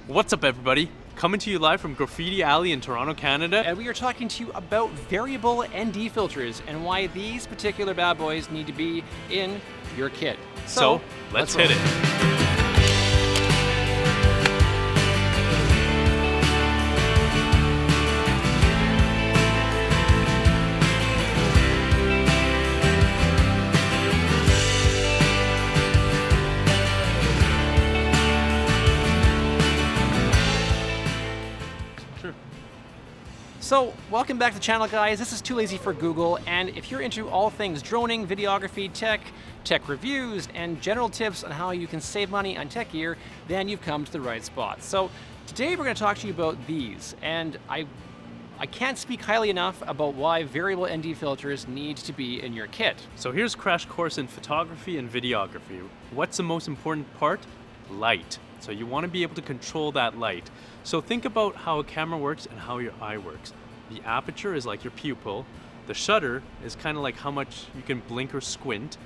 What's up, everybody? Coming to you live from Graffiti Alley in Toronto, Canada. And we are talking to you about variable ND filters and why these particular bad boys need to be in your kit. So let's hit it. So, welcome back to the channel, guys. This is Too Lazy for Google, and if you're into all things droning, videography, tech reviews, and general tips on how you can save money on tech gear, then you've come to the right spot. So, today we're going to talk to you about these, and I can't speak highly enough about why variable ND filters need to be in your kit. So here's a crash course in photography and videography. What's the most important part? Light. So you want to be able to control that light. So think about how a camera works and how your eye works. The aperture is like your pupil. The shutter is kind of like how much you can blink or squint.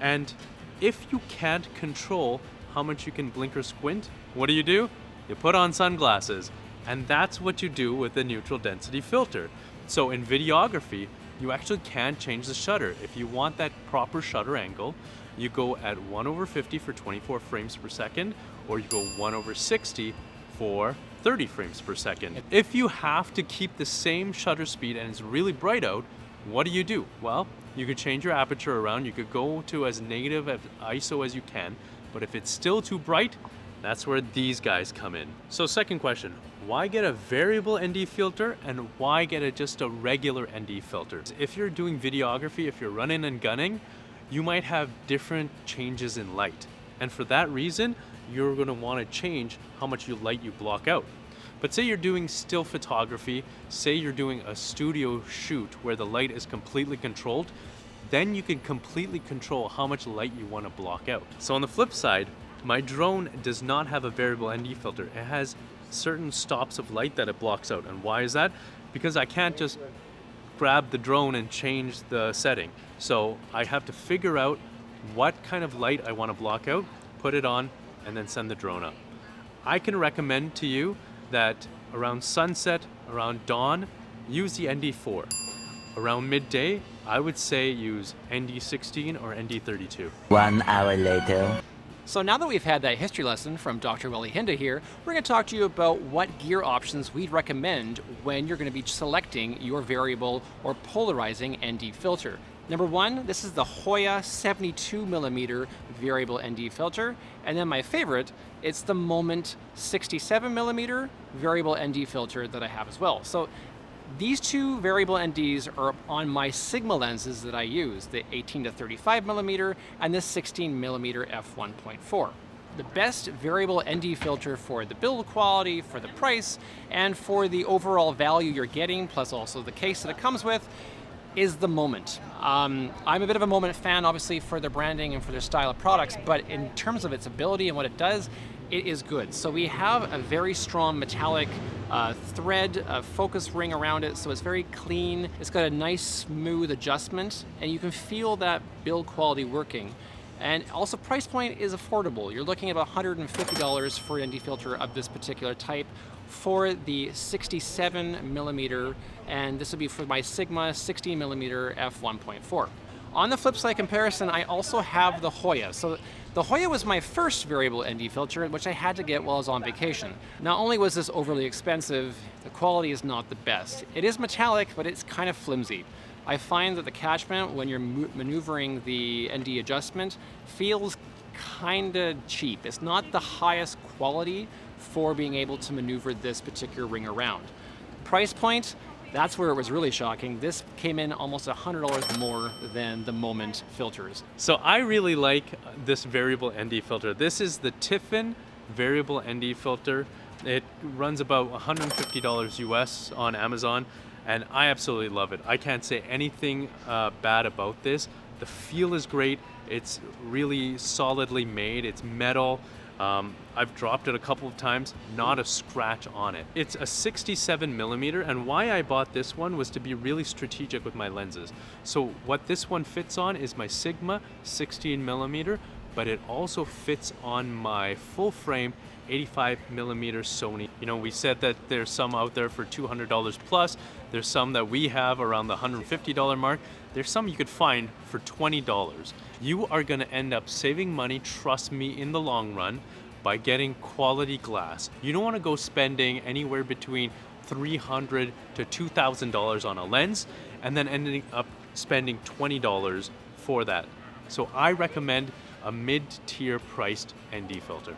And if you can't control how much you can blink or squint, what do? You put on sunglasses. And that's what you do with a neutral density filter. So in videography, you actually can change the shutter. If you want that proper shutter angle, you go at 1/50 for 24 frames per second, or you go 1/60 for 30 frames per second. If you have to keep the same shutter speed and it's really bright out, what do? Well, you could change your aperture around. You could go to as negative of ISO as you can, but if it's still too bright, that's where these guys come in. So second question, why get a variable ND filter and why get just a regular ND filter? If you're doing videography, if you're running and gunning, you might have different changes in light. And for that reason, you're going to want to change how much light you block out. But say you're doing still photography, say you're doing a studio shoot where the light is completely controlled, then you can completely control how much light you want to block out. So on the flip side, my drone does not have a variable ND filter. It has certain stops of light that it blocks out. And why is that? Because I can't just grab the drone and change the setting. So I have to figure out what kind of light I want to block out, put it on, and then send the drone up. I can recommend to you that around sunset, around dawn, use the ND4. Around midday, I would say use ND16 or ND32. 1 hour later. So now that we've had that history lesson from Dr. Willie Hinda here, we're going to talk to you about what gear options we'd recommend when you're going to be selecting your variable or polarizing ND filter. Number one, this is the Hoya 72mm variable ND filter. And then my favorite, it's the Moment 67mm variable ND filter that I have as well. So these two variable NDs are on my Sigma lenses that I use, the 18 to 35mm and the 16mm f1.4. The best variable ND filter for the build quality, for the price, and for the overall value you're getting, plus also the case that it comes with, is the Moment. I'm a bit of a Moment fan, obviously, for their branding and for their style of products, but in terms of its ability and what it does, it is good. So we have a very strong metallic thread focus ring around it, so it's very clean. It's got a nice smooth adjustment, and you can feel that build quality working. And also price point is affordable. You're looking at about $150 for an ND filter of this particular type for the 67mm, and this would be for my Sigma 16mm f1.4. On the flip side comparison, I also have the Hoya. So the Hoya was my first variable ND filter, which I had to get while I was on vacation. Not only was this overly expensive, the quality is not the best. It is metallic, but it's kind of flimsy. I find that the catchment, when you're maneuvering the ND adjustment, feels kind of cheap. It's not the highest quality for being able to maneuver this particular ring around. Price point, that's where it was really shocking. This came in almost $100 more than the Moment filters. So I really like this variable ND filter. This is the Tiffin variable ND filter. It runs about $150 US on Amazon, and I absolutely love it. I can't say anything bad about this. The feel is great. It's really solidly made. It's metal. I've dropped it a couple of times, not a scratch on it. It's a 67mm, and why I bought this one was to be really strategic with my lenses. So what this one fits on is my Sigma 16mm, but it also fits on my full frame 85mm Sony. You know, we said that there's some out there for $200 plus. There's some that we have around the $150 mark. There's some you could find for $20. You are gonna end up saving money, trust me, in the long run, by getting quality glass. You don't wanna go spending anywhere between $300 to $2,000 on a lens and then ending up spending $20 for that. So I recommend a mid-tier priced ND filter.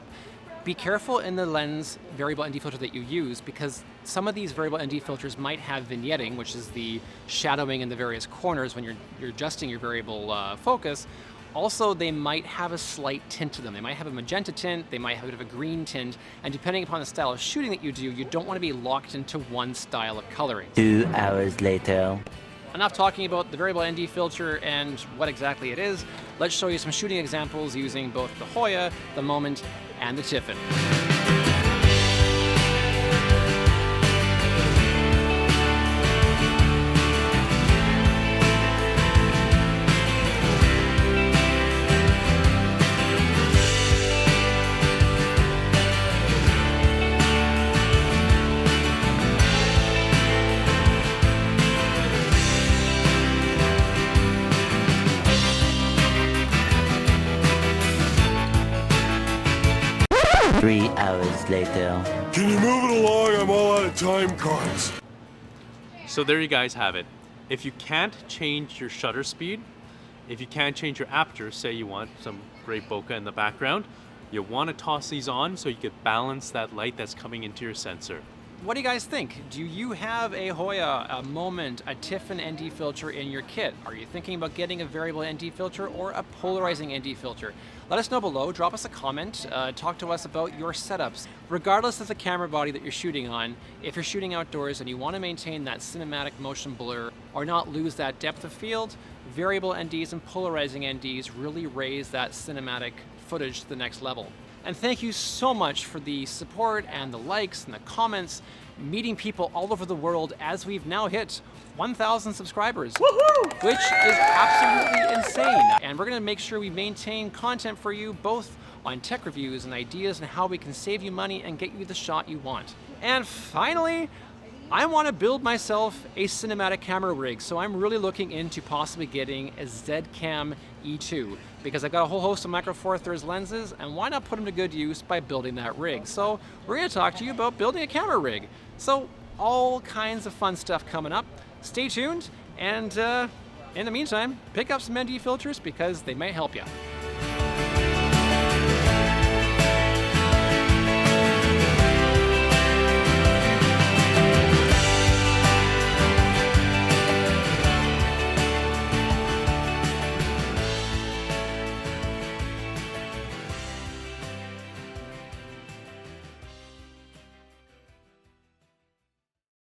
Be careful in the lens variable ND filter that you use, because some of these variable ND filters might have vignetting, which is the shadowing in the various corners when you're adjusting your variable focus. Also, they might have a slight tint to them. They might have a magenta tint, they might have a bit of a green tint, and depending upon the style of shooting that you do, you don't want to be locked into one style of coloring. 2 hours later. Enough talking about the variable ND filter and what exactly it is. Let's show you some shooting examples using both the Hoya, the Moment, and the Tiffin. 3 hours later. Can you move it along? I'm all out of time cards. So there you guys have it. If you can't change your shutter speed, if you can't change your aperture, say you want some great bokeh in the background, you want to toss these on so you can balance that light that's coming into your sensor. What do you guys think? Do you have a Hoya, a Moment, a Tiffin ND filter in your kit? Are you thinking about getting a variable ND filter or a polarizing ND filter? Let us know below, drop us a comment, talk to us about your setups. Regardless of the camera body that you're shooting on, if you're shooting outdoors and you want to maintain that cinematic motion blur or not lose that depth of field, variable NDs and polarizing NDs really raise that cinematic footage to the next level. And thank you so much for the support and the likes and the comments, meeting people all over the world as we've now hit 1,000 subscribers. Woohoo! Which is absolutely insane. And we're gonna make sure we maintain content for you both on tech reviews and ideas and how we can save you money and get you the shot you want. And finally, I want to build myself a cinematic camera rig, so I'm really looking into possibly getting a Zcam E2 because I've got a whole host of Micro Four Thirds lenses, and why not put them to good use by building that rig? So we're going to talk to you about building a camera rig. So all kinds of fun stuff coming up. Stay tuned, and in the meantime, pick up some ND filters because they might help you.